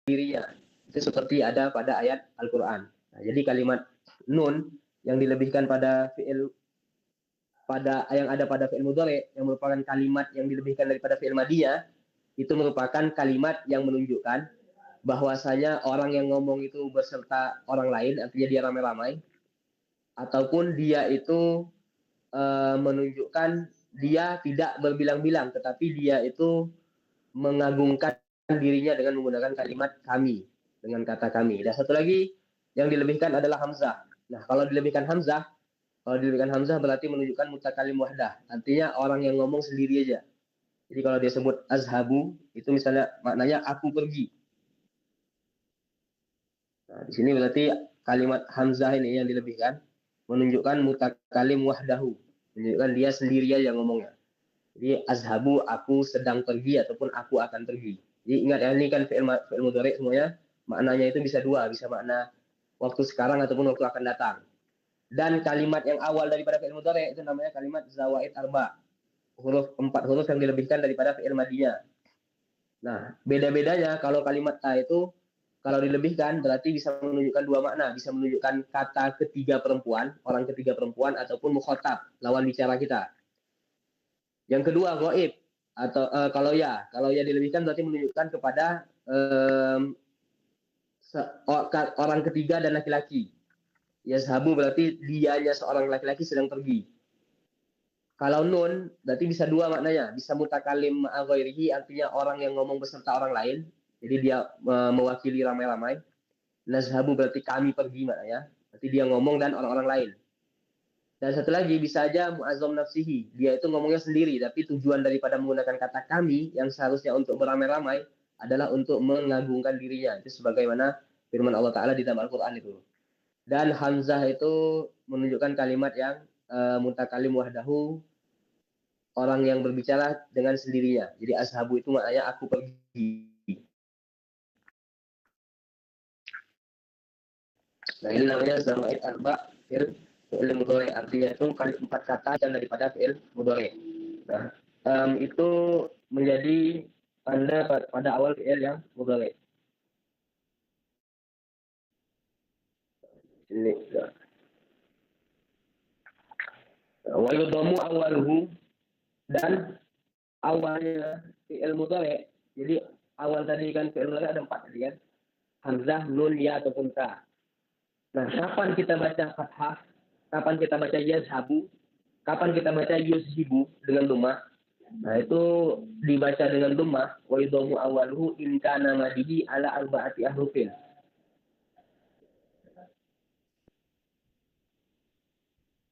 dirinya. Itu seperti ada pada ayat Al-Quran. Nah, jadi kalimat nun yang dilebihkan pada fi'il yang ada pada fi'il mudhari yang merupakan kalimat yang dilebihkan daripada fi'il madiyah, itu merupakan kalimat yang menunjukkan bahwasanya orang yang ngomong itu berserta orang lain, artinya dia ramai-ramai, ataupun dia itu menunjukkan dia tidak berbilang-bilang, tetapi dia itu mengagungkan dirinya dengan menggunakan kalimat kami, dengan kata kami. Dan satu lagi yang dilebihkan adalah hamzah. Nah, kalau dilebihkan hamzah berarti menunjukkan mutakalim wahdah. Artinya orang yang ngomong sendiri aja. Jadi kalau dia sebut azhabu, itu misalnya maknanya aku pergi. Nah, di sini berarti kalimat hamzah ini yang dilebihkan menunjukkan mutakalim wahdahu. Menunjukkan dia sendiri aja ngomongnya. Jadi azhabu aku sedang pergi ataupun aku akan pergi. Jadi ingat ya, ini kan fi'il mudhari semuanya maknanya itu bisa dua, bisa makna waktu sekarang ataupun waktu akan datang. Dan kalimat yang awal daripada fi'il mudhari itu namanya kalimat zawaid arba. Empat huruf yang dilebihkan daripada fi'il madiyah. Nah, beda-bedanya kalau kalimat ta itu kalau dilebihkan berarti bisa menunjukkan dua makna, bisa menunjukkan kata ketiga perempuan, orang ketiga perempuan ataupun mukhatab, lawan bicara kita. Yang kedua ghaib atau kalau ya dilebihkan berarti menunjukkan kepada orang ketiga dan laki-laki. Yazhabu berarti dianya seorang laki-laki sedang pergi. Kalau nun berarti bisa dua maknanya, bisa mutakalim ghairihi artinya orang yang ngomong beserta orang lain, jadi dia mewakili ramai-ramai. Nazhabu berarti kami pergi maknanya, berarti dia ngomong dan orang-orang lain. Dan satu lagi bisa aja mu'azzam nafsihi, dia itu ngomongnya sendiri, tapi tujuan daripada menggunakan kata kami yang seharusnya untuk beramai-ramai adalah untuk mengagungkan dirinya. Itu sebagaimana firman Allah Ta'ala di dalam Al-Quran itu. Dan hamzah itu menunjukkan kalimat yang mutakalim wahdahu, orang yang berbicara dengan sendirinya. Jadi ashabu itu maknanya aku pergi. Nah ini namanya zamaid arba fi'il mudhari, artinya itu empat kata yang daripada fi'il mudhari. Nah, itu menjadi tanda pada awal fi'il yang mudhari. Ini. Wa yudhamu awaluhu, dan awalnya fi'il mudhari. Jadi awal tadi kan fi'il mudhari ada empat tadi kan. Hamzah, nun, ya ataupun ta. Nah, kapan kita baca fathah? Kapan kita baca yazhabu? Kapan kita baca yuzhibu dengan lumah? Nah, itu dibaca dengan lumah. Wa yudhamu awaluhu in kana madihi ala arba'ati ahrufin.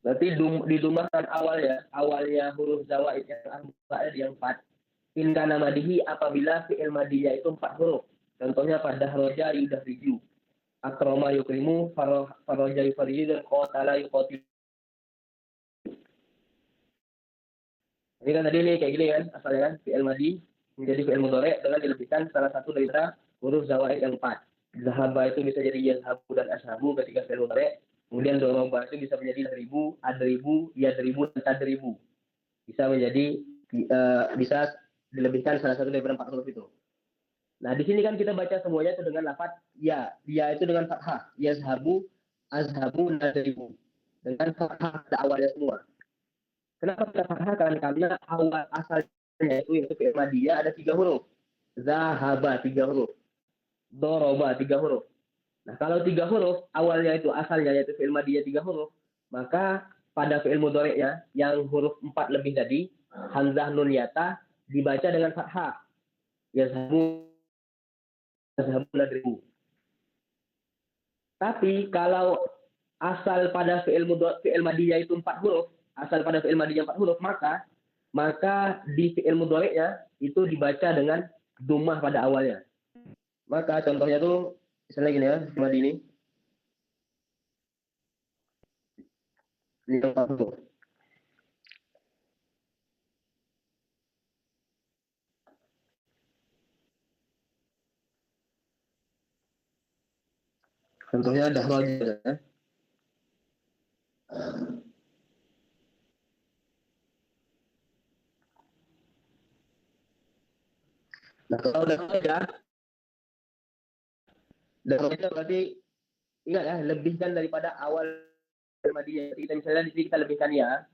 Berarti didumahkan awalnya huruf zawaid yang arba'ah yang 4. In kana madihi apabila fi'il madiyah itu 4 huruf. Contohnya pada roja yudhriju. Akroma yukrimu, faroja yufariju, dan qatala yuqatil. Ini kan tadi nih kayak gini kan, asalnya kan fi'il madi menjadi fi'il mudhari dengan dilebihkan salah satu dari huruf zawaid yang 4. Zahaba itu bisa jadi yazhabu dan ashabu ketika fi'il mudhari. Kemudian doroba itu bisa menjadi adribu, yadribu, dan tadribu. Bisa menjadi bisa dilebihkan salah satu dari 4 huruf itu. Nah, di sini kan kita baca semuanya itu dengan lafaz ya. Ya itu dengan fathah. Yazhabu, azhabu, nadribu. Dengan fathah pada awalnya semua. Kenapa kita fathah? Karena awal asalnya itu yaitu fi'il madiyah ada 3 huruf. Zahaba 3 huruf. Doroba 3 huruf. Nah, kalau 3 huruf awalnya itu asalnya yaitu fi'il madiyah 3 huruf, maka pada fi'il mudhari'nya yang huruf 4 lebih tadi, hamzah nun yata dibaca dengan fathah. Yazhabu, nadribu. Tapi kalau asal pada fi'il madiyah itu 4 huruf, maka di fi'il mudhari'nya itu dibaca dengan dhammah pada awalnya. Maka contohnya tuh misalnya gini ya, madi ini. Ini 4 huruf. Contohnya dahroja ya. Nah, kalau dahroja Dan roja berarti ingat ya, lebihkan daripada awal madinya. Kita misalnya di sini kita lebihkan ya,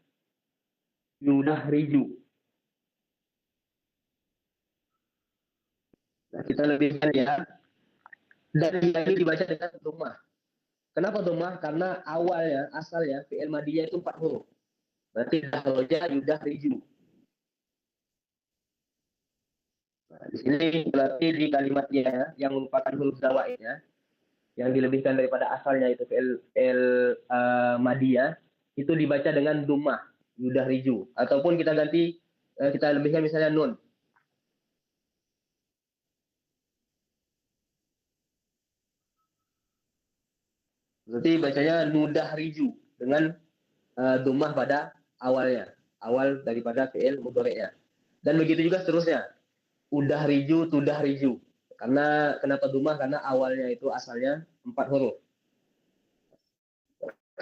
yudah riju. Nah, kita lebihkan ya, dan ini dibaca dengan domah. Kenapa domah? Karena awalnya, asalnya, fi'il madiyah itu 4 huruf. Berarti roja, yudah, riju. Nah, di sini berarti di kalimatnya ya, yang merupakan huruf zawaidnya, yang dilebihkan daripada asalnya itu fi'il madiyah, itu dibaca dengan domah, yudah, riju. Ataupun kita ganti, kita lebihkan misalnya nun. Berarti bacanya nudah riju dengan domah pada awalnya, awal daripada fi'il mudhari'nya. Dan begitu juga seterusnya. Udah riju, tudah riju. Karena kenapa domah? Karena awalnya itu asalnya 4 huruf.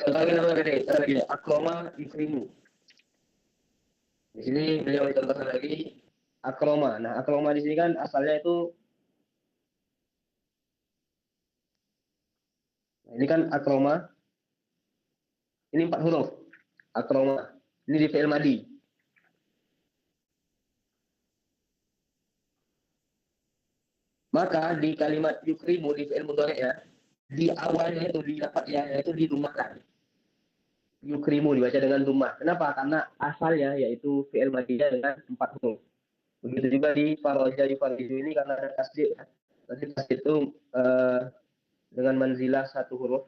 Contohnya nama lagi, akroma ikrimu. Di sini beliau mencontohkan lagi akroma. Nah, akroma di sini kan asalnya itu, nah ini kan akroma, ini 4 huruf. Akroma. Ini di fi'il madi. Maka di kalimat yukrimu di fi'il mudhari' ya, di awalnya itu di dapatnya itu dirumahkan. Yukrimu dibaca dengan rumah. Kenapa? Karena asalnya yaitu fi'il madiyah dengan 4 huruf. Begitu juga di faroja yufaridu ini karena ada tasdid. Nanti tasdid itu dengan manzilah 1 huruf.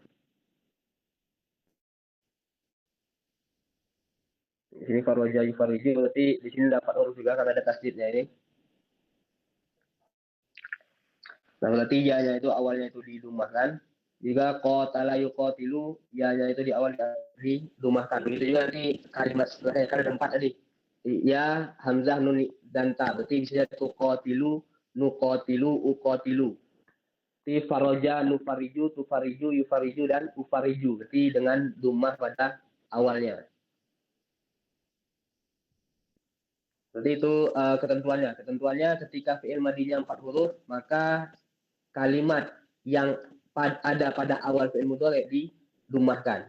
Di sini faroja yufaridu berarti di sini dapat huruf juga karena ada tasdidnya ini. Nah, berarti ya itu awalnya itu dirumahkan. Jika qatala yuqatilu, ya itu di awal dirumahkan. Begitu juga nanti kalimat setelahnya kan ada 4 tadi. Ya, hamzah, nun dan ta. Berarti bisa tuqatilu, nuqatilu, uqatilu. Berarti faroja, nufariju, tufariju, yufariju, dan ufariju. Berarti dengan dumah pada awalnya. Berarti itu ketentuannya. Ketentuannya ketika fi'il madinya 4 huruf, maka kalimat yang ada pada awal fi'il mudhari' didumahkan.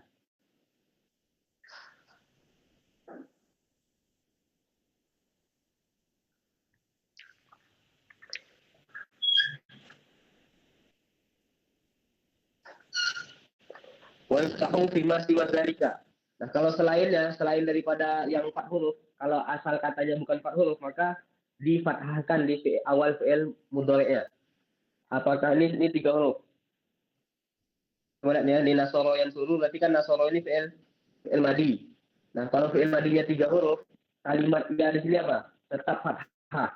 Wa yaftahu fi ma siwa dzalika. Nah, kalau selainnya, selain daripada yang 4 huruf, kalau asal katanya bukan 4 huruf, maka difathahkan di awal fi'il mudhari'nya. Apakah ini 3 huruf? Kemudian ya, di nasoro yang suruh, berarti kan nasoro ini fi'il madi. Nah, kalau fi'il madinya 3 huruf, kalimatnya di sini apa? Tetap fathah.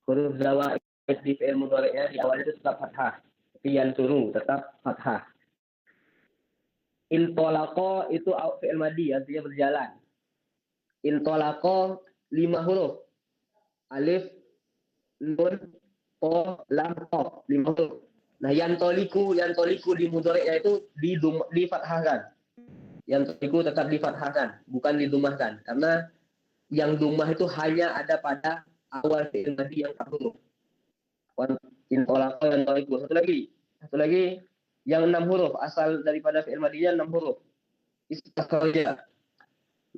Huruf zawaid di fi'il mudhari'nya di awal itu tetap fathah. Tapi yang suruh tetap fathah. Intolako itu fi'il madi, artinya berjalan. Intolako 5 huruf. Alif, nun, to, lam, to. 5 huruf. Nah, yang toliku di mudhari'nya itu difathahkan. Yang toliku tetap difathahkan, bukan didumahkan. Karena yang dumah itu hanya ada pada awal fi'il madi yang 4 huruf. Intolako, yang toliku. Satu lagi yang 6 huruf, asal daripada fi'il madinya 6 huruf. Istakhraja.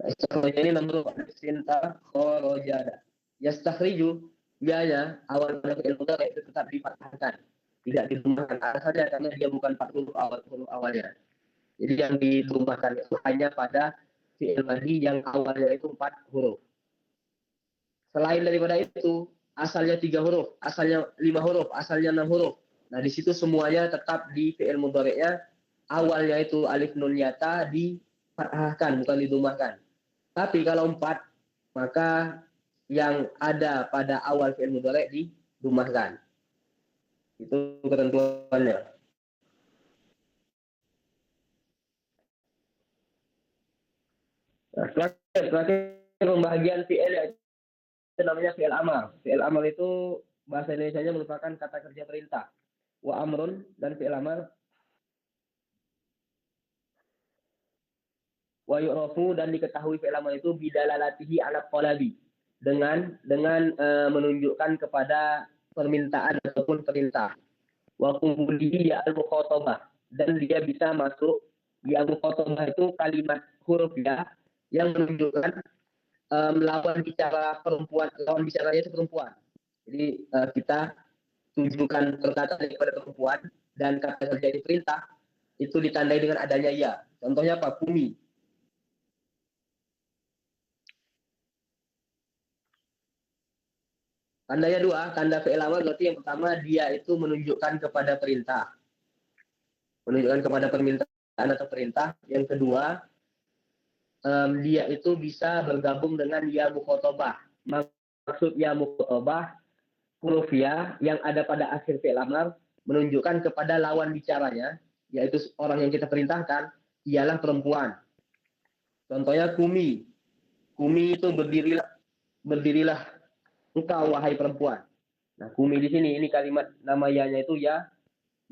Nah, istakhraja ini 6 huruf. Istakhraja. Yastakhriju, biaya awal pada fi'il mudhari itu tetap difathahkan. Tidak didumahkan. Alasannya karena dia bukan 4 huruf awalnya. Jadi yang didumahkan itu hanya pada fi'il madi yang awalnya itu 4 huruf. Selain daripada itu, asalnya 3 huruf, asalnya 5 huruf, asalnya 6 huruf. Nah, di situ semuanya tetap di fi'il mudhari'nya awalnya itu alif nun yata difathahkan, bukan didumahkan. Tapi kalau 4, maka yang ada pada awal fi'il mudhari' didumahkan. Itu ketentuannya. Nah, terakhir pembagian fi'il itu namanya fi'il amal. Fi'il amal itu bahasa Indonesianya merupakan kata kerja perintah. Wa amrun dan fi'il amal. Wa yu'rafu dan diketahui fi'il amal itu bidalalatihi ala qalabi. Dengan menunjukkan kepada permintaan ataupun perintah. wa qubulihi ya al-mukhatabah, dan dia bisa masuk ya al-mukhatabah itu kalimat huruf ya yang menunjukkan lawan bicara perempuan, lawan bicaranya itu perempuan. Jadi kita tujukan perkataan kepada perempuan dan kata kerja itu perintah, itu ditandai dengan adanya ya. Contohnya apa? Kumi. Tandanya dua, tanda fi'il amar berarti yang pertama dia itu menunjukkan kepada perintah. Menunjukkan kepada permintaan atau perintah. Yang kedua, dia itu bisa bergabung dengan ya mukhotobah. Maksud ya mukhotobah, huruf ya yang ada pada akhir fi'il amar menunjukkan kepada lawan bicaranya, yaitu orang yang kita perintahkan, ialah perempuan. Contohnya kumi. Kumi itu berdirilah engkau wahai perempuan. Nah, kumi di sini ini kalimat nama ya-nya itu ya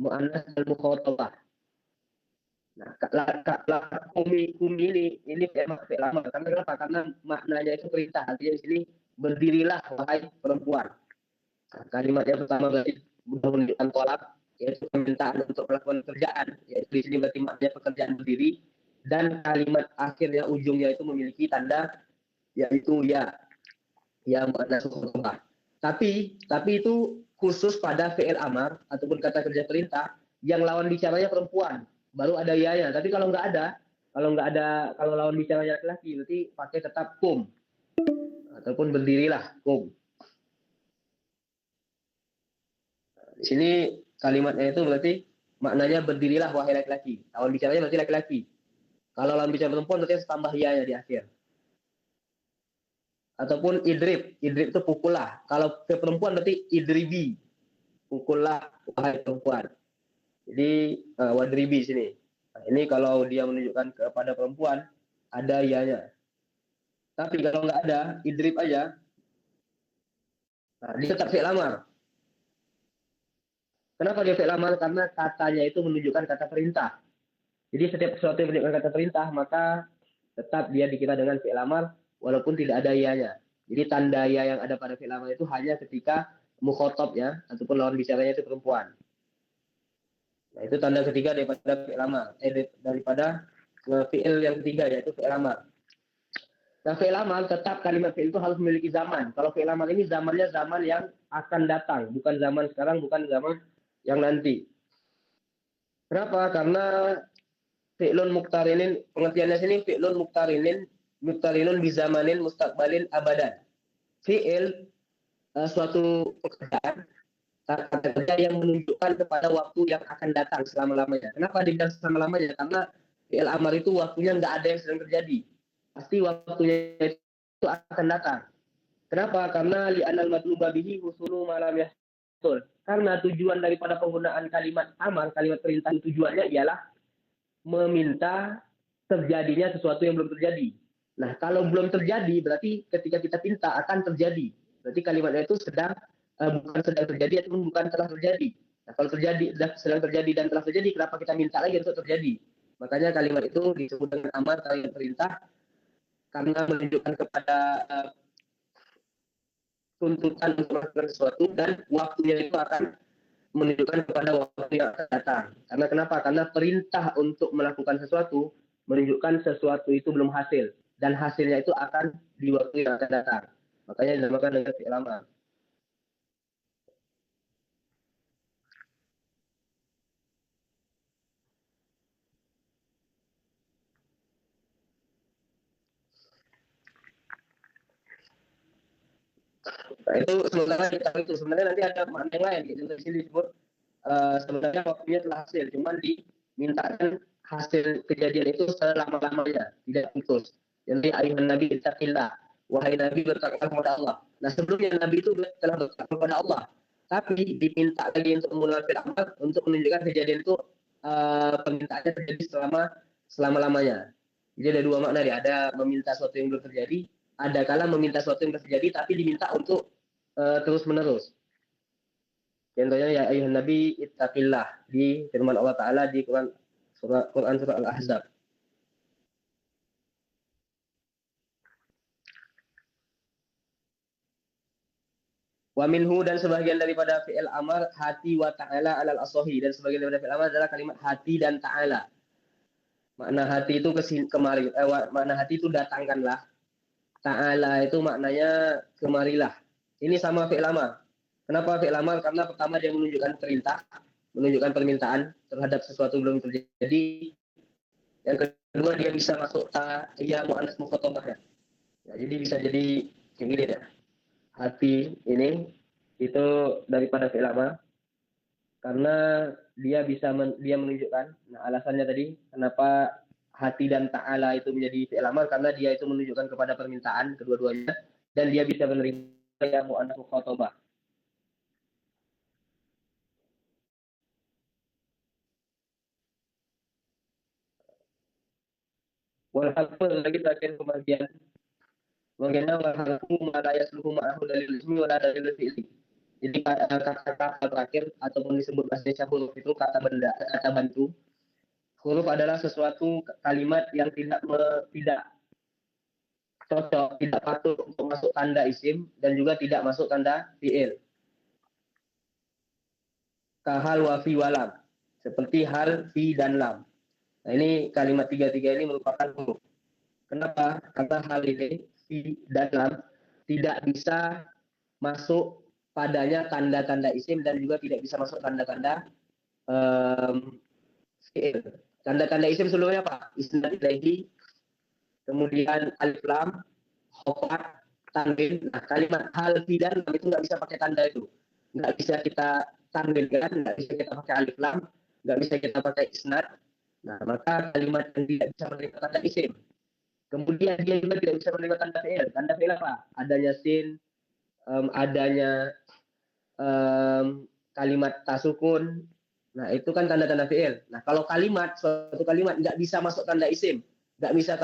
muannas dan mukhatabah. Nah, kumi ini fi'il amar. Karena kenapa? Karena maknanya itu perintah. Artinya di sini berdirilah wahai perempuan. Nah, kalimat yang pertama berarti menunjukkan tolak, yaitu permintaan untuk melakukan pekerjaan. Yaitu di sini berarti maknanya pekerjaan berdiri. Dan kalimat akhirnya ujungnya itu memiliki tanda yaitu ya muannas mukhatabah. Tapi itu khusus pada fi'il amar ataupun kata kerja perintah yang lawan bicaranya perempuan, baru ada ya-nya. Tapi kalau lawan bicaranya laki-laki berarti pakai tetap kum ataupun berdirilah kum. Di sini kalimatnya itu berarti maknanya berdirilah wahai laki-laki. Lawan bicaranya berarti laki-laki. Kalau lawan bicara perempuan berarti tambah ya-nya di akhir. Ataupun idrib itu pukullah. Kalau ke perempuan berarti idribi, pukullah wahai perempuan. Jadi wadribi sini. Nah, ini kalau dia menunjukkan kepada perempuan ada ya-nya. Tapi kalau nggak ada, idrib aja. Nah, dia tetap fi'il amar. Kenapa dia fi'il amar? Karena katanya itu menunjukkan kata perintah. Jadi setiap sesuatu yang menunjukkan kata perintah, maka tetap dia dikira dengan fi'il amar walaupun tidak ada ya-nya. Jadi tanda ya yang ada pada fi'il amar itu hanya ketika mukhotob ya, ataupun lawan bicaranya itu perempuan. Nah, itu tanda ketiga daripada fi'il amar. Daripada fi'il yang ketiga yaitu fi'il amar. Nah, fi'il amar tetap kalimat fi'il itu harus memiliki zaman. Kalau fi'il amar ini zamannya zaman yang akan datang, bukan zaman sekarang, bukan zaman yang nanti. Kenapa? Karena fi'lun muqtarinin, pengertiannya sini fi'lun muqtarinun bizamanin mustaqbalin abadan. Fi'il suatu pekerjaan kata kerja yang menunjukkan kepada waktu yang akan datang selama-lamanya. Kenapa dibilang selama-lamanya? Karena fi'il amar itu waktunya nggak ada yang sedang terjadi. Pasti waktunya itu akan datang. Kenapa? Karena li'anal madluba bihi husulu malam yahsul. Karena tujuan daripada penggunaan kalimat amar, kalimat perintah, tujuannya ialah meminta terjadinya sesuatu yang belum terjadi. Nah, kalau belum terjadi, berarti ketika kita minta akan terjadi. Berarti kalimatnya itu bukan sedang terjadi ataupun bukan telah terjadi. Nah, kalau sedang terjadi dan telah terjadi, kenapa kita minta lagi untuk terjadi? Makanya kalimat itu disebut dengan amar, kalimat perintah, karena menunjukkan kepada tuntutan untuk melakukan sesuatu dan waktunya itu akan menunjukkan kepada waktu yang akan datang. Karena kenapa? Karena perintah untuk melakukan sesuatu menunjukkan sesuatu itu belum hasil dan hasilnya itu akan di waktu yang akan datang. Makanya dinamakan dengan fi'il amar. Nah, itu sebenarnya nanti ada makna yang lain. Gitu. Di sini disebut sebenarnya waktunya telah hasil, cuman dimintakan hasil kejadian itu selama-lamanya, tidak putus. Jadi ayuhan Nabi ittaqillah, wahai Nabi bertakwa kepada Allah. Nah, sebelumnya Nabi itu telah bertakwa kepada Allah, tapi diminta lagi untuk menggunakan fi'il amar untuk menunjukkan kejadian itu permintaannya terjadi selama-lamanya. Jadi ada dua makna dia, ada meminta sesuatu yang belum terjadi, ada kala meminta sesuatu yang terjadi tapi diminta untuk terus menerus. Contohnya ya ayuhan nabi ittaqillah di firman Allah Ta'ala di Quran surah Al-Ahzab. Wa minhu dan sebagian daripada fi'il amar hati wa ta'ala alal asohi, dan sebagian daripada fi'il amar adalah kalimat hati dan ta'ala. Makna hati itu kemari, makna hati itu datangkanlah. Ta'ala itu maknanya kemarilah. Ini sama fi'il amar. Kenapa fi'il amar? Karena pertama dia menunjukkan perintah, menunjukkan permintaan terhadap sesuatu belum terjadi. Yang kedua dia bisa masuk ya mu'annas mukhatabahnya. Ya, jadi bisa jadi kayak gini ya. Hati ini itu daripada fi'il amar karena dia bisa dia menunjukkan. Nah, alasannya tadi kenapa hati dan ta'ala itu menjadi fi'il amar karena dia itu menunjukkan kepada permintaan kedua-duanya dan dia bisa menerima ya mu'annas mukhatabah. Wal hafal lagi terakhir kemudian bagaimana wal harfu ma la yasluhu ma'ahu dalil ismi wa la dalil fi'li. Jadi kata-kata terakhir ataupun disebut bahasa huruf itu kata benda, kata bantu. Huruf adalah sesuatu kalimat yang tidak cocok, tidak patut untuk masuk tanda isim dan juga tidak masuk tanda fi'il. Kahal wa fi walam. Seperti hal, fi, dan lam. Nah, ini kalimat tiga-tiga ini merupakan huruf. Kenapa? Karena hal ini, fi, dan lam tidak bisa masuk padanya tanda-tanda isim dan juga tidak bisa masuk tanda-tanda fi'il. Tanda-tanda isim sebelumnya apa? Isnad ilaihi, kemudian alif lam, khobar, tanwin. Nah, kalimat hal fi dan lam itu nggak bisa pakai tanda itu. Nggak bisa kita tanwinkan, nggak bisa kita pakai alif lam, nggak bisa kita pakai isnad. Nah, maka kalimat yang tidak bisa menerima tanda isim. Kemudian dia juga tidak bisa menerima tanda fi'il. Tanda fi'il apa? Adanya sin, adanya kalimat tasukun. Nah, itu kan tanda-tanda fi'il. Nah, kalau suatu kalimat nggak bisa masuk tanda isim, nggak bisa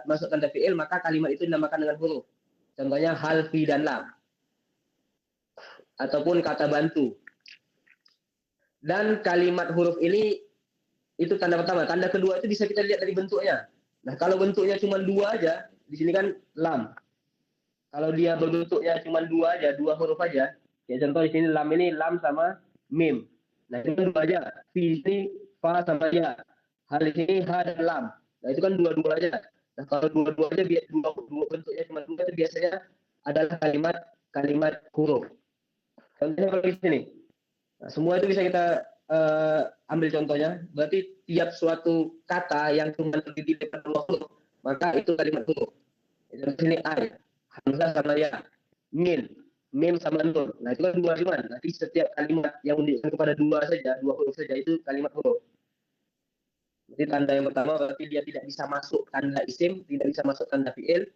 masuk tanda fi'il, maka kalimat itu dinamakan dengan huruf. Contohnya hal, fi, dan lam. Ataupun kata bantu. Dan kalimat huruf ini, itu tanda pertama. Tanda kedua itu bisa kita lihat dari bentuknya. Nah, kalau bentuknya cuma dua aja, di sini kan lam. Kalau dia berbentuknya cuma dua aja, dua huruf aja, ya contoh di sini lam ini lam sama mim. Nah, itu kan dua aja. Fi ini fa sama ya. Hal di sini ha dan lam. Nah, itu kan dua-dua aja. Nah, kalau dua-dua aja dua bentuknya cuma dua itu biasanya adalah kalimat huruf. Contohnya kalau di sini. Nah, semua itu bisa kita ambil contohnya. Berarti tiap suatu kata yang cuma terdiri dari dua huruf, maka itu kalimat huruf. Di sini ay, hamzah sama ya, mim sama nun. Nah, itu kan dua kalimat. Nanti setiap kalimat yang menunjukkan kepada dua huruf saja itu kalimat huruf. Jadi tanda yang pertama berarti dia tidak bisa masuk tanda isim, tidak bisa masuk tanda fi'il.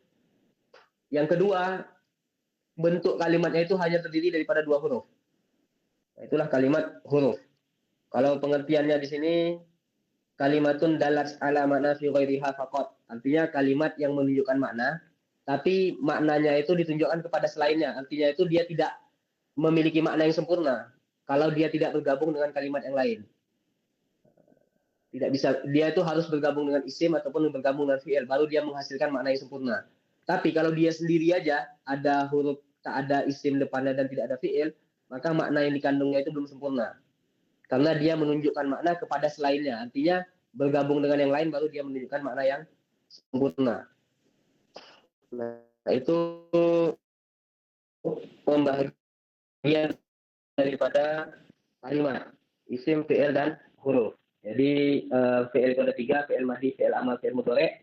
Yang kedua, bentuk kalimatnya itu hanya terdiri daripada dua huruf. Nah, itulah kalimat huruf. Kalau pengertiannya di sini kalimatun dalat ala makna fi ghairiha faqat. Artinya kalimat yang menunjukkan makna, tapi maknanya itu ditunjukkan kepada selainnya. Artinya itu dia tidak memiliki makna yang sempurna kalau dia tidak bergabung dengan kalimat yang lain. Tidak bisa, dia itu harus bergabung dengan isim ataupun bergabung dengan fi'il baru dia menghasilkan makna yang sempurna. Tapi kalau dia sendiri aja ada huruf tak ada isim depannya dan tidak ada fi'il, maka makna yang dikandungnya itu belum sempurna. Karena dia menunjukkan makna kepada selainnya. Artinya bergabung dengan yang lain baru dia menunjukkan makna yang sempurna. Nah, itu pembagian daripada kalimat isim, fi'il, dan huruf. Jadi fi'il itu ada tiga, fi'il madhi, fi'il amal, fi'il mudhari'.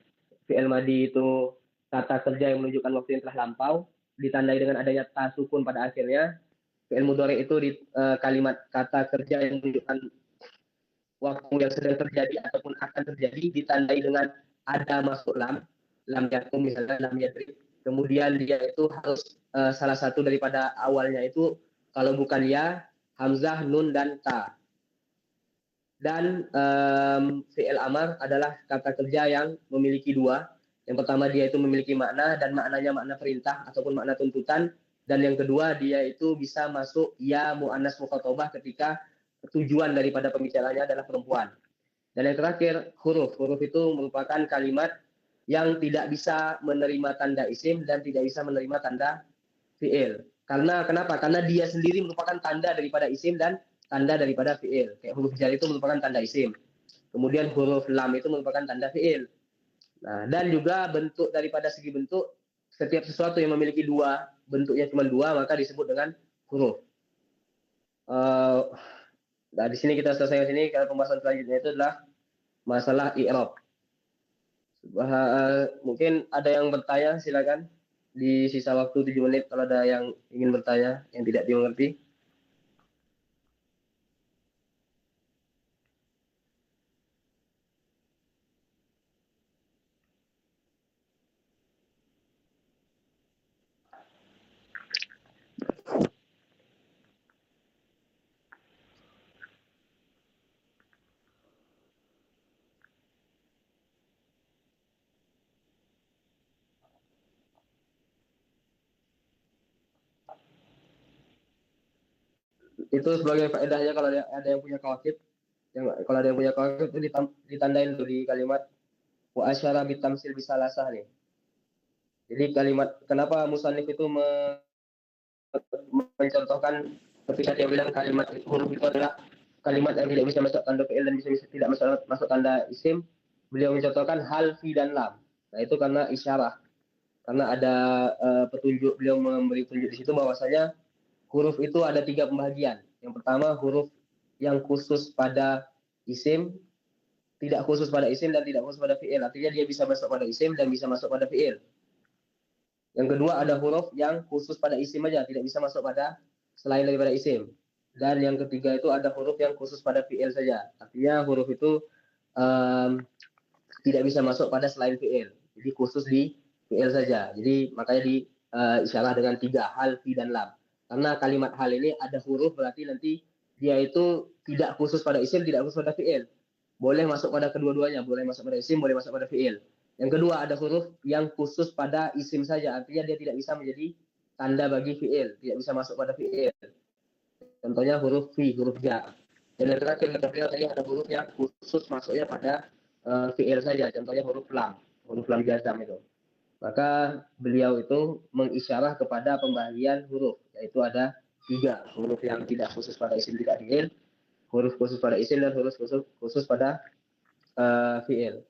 Fi'il madhi itu kata kerja yang menunjukkan waktu yang telah lampau, ditandai dengan adanya ta sukun pada akhirnya. Fi'il mudhari' itu kalimat kata kerja yang menunjukkan waktu yang sedang terjadi ataupun akan terjadi, ditandai dengan ada masuk lam yakum misalnya, lam yadrib. Kemudian dia itu harus salah satu daripada awalnya itu kalau bukan ya, hamzah, nun, dan ta. Dan fi'il amar adalah kata kerja yang memiliki dua. Yang pertama dia itu memiliki makna dan maknanya makna perintah ataupun makna tuntutan. Dan yang kedua dia itu bisa masuk ya mu'annas mukhatabah ketika tujuan daripada pembicaranya adalah perempuan. Dan yang terakhir huruf. Huruf itu merupakan kalimat yang tidak bisa menerima tanda isim dan tidak bisa menerima tanda fi'il. Karena kenapa? Karena dia sendiri merupakan tanda daripada isim dan tanda daripada fiil. Kayak huruf jar itu merupakan tanda isim. Kemudian huruf lam itu merupakan tanda fiil. Nah, dan juga bentuk daripada segi bentuk, setiap sesuatu yang memiliki dua, bentuknya cuma dua, maka disebut dengan huruf. Nah, di sini kita selesai sini. Kalau pembahasan selanjutnya itu adalah masalah i'rab. Mungkin ada yang bertanya, silakan. Di sisa waktu 7 menit kalau ada yang ingin bertanya yang tidak dimengerti. Itu sebagai faedahnya kalau ada yang punya kawakib, kalau ada yang punya kawakib itu ditandain tuh di kalimat wa asyara bitamsil bisalasah nih. Jadi kalimat kenapa musannif itu mencontohkan ketika dia bilang kalimat huruf itu adalah kalimat yang tidak bisa masuk tanda fi'il dan bisa tidak masuk tanda isim, beliau mencontohkan hal, fi, dan lam. Nah itu karena isyarah, karena ada petunjuk, beliau memberi petunjuk di situ bahwasanya huruf itu ada 3 pembagian. Yang pertama huruf yang khusus pada isim, tidak khusus pada isim dan tidak khusus pada fi'il. Artinya dia bisa masuk pada isim dan bisa masuk pada fi'il. Yang kedua ada huruf yang khusus pada isim aja, tidak bisa masuk pada selain daripada isim. Dan yang ketiga itu ada huruf yang khusus pada fi'il saja. Artinya huruf itu tidak bisa masuk pada selain fi'il. Jadi khusus di fi'il saja. Jadi makanya di isyarah dengan 3 hal, fi, dan lam. Karena kalimat hal ini ada huruf berarti nanti dia itu tidak khusus pada isim, tidak khusus pada fi'il. Boleh masuk pada kedua-duanya, boleh masuk pada isim, boleh masuk pada fi'il. Yang kedua ada huruf yang khusus pada isim saja, artinya dia tidak bisa menjadi tanda bagi fi'il, tidak bisa masuk pada fi'il. Contohnya huruf fi, huruf ja. Dan yang terakhir tadi ada huruf yang khusus masuknya pada fi'il saja, contohnya huruf lam jazam itu. Maka beliau itu mengisyarah kepada pembagian huruf, yaitu ada 3 huruf yang tidak khusus pada isim tidak fi'il, huruf khusus pada isim, dan huruf khusus pada fi'il.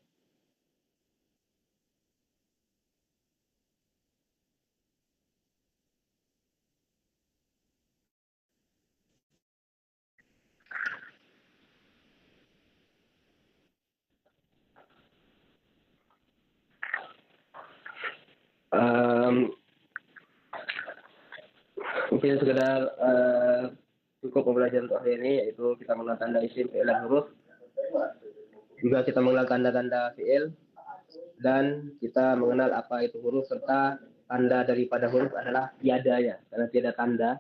Um, Mungkin sekedar cukup pembelajaran untuk hari ini, yaitu kita mengenal tanda isim, fi'il, dan huruf. Juga kita mengenal tanda-tanda fi'il, dan kita mengenal apa itu huruf, serta tanda daripada huruf adalah tiadanya. Karena tiada tanda,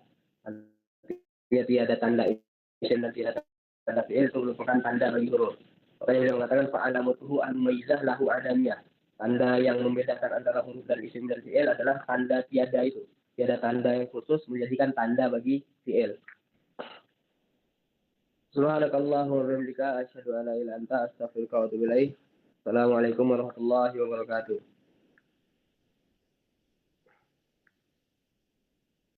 tiada tanda isim dan tiada tanda fi'il, itu merupakan tanda bagi huruf. Makanya beliau mengatakan fa'alamutuhu al-maizah lahu adamiyah. Tanda yang membedakan antara huruf dan isim dan fi'il adalah tanda tiada itu. Tiada tanda yang khusus menjadikan tanda bagi fi'il. Subhanakallahumma wa bihamdika asyhadu an la ilaha illa anta astaghfiruka wa atubu ilaik. Assalamualaikum warahmatullahi wabarakatuh.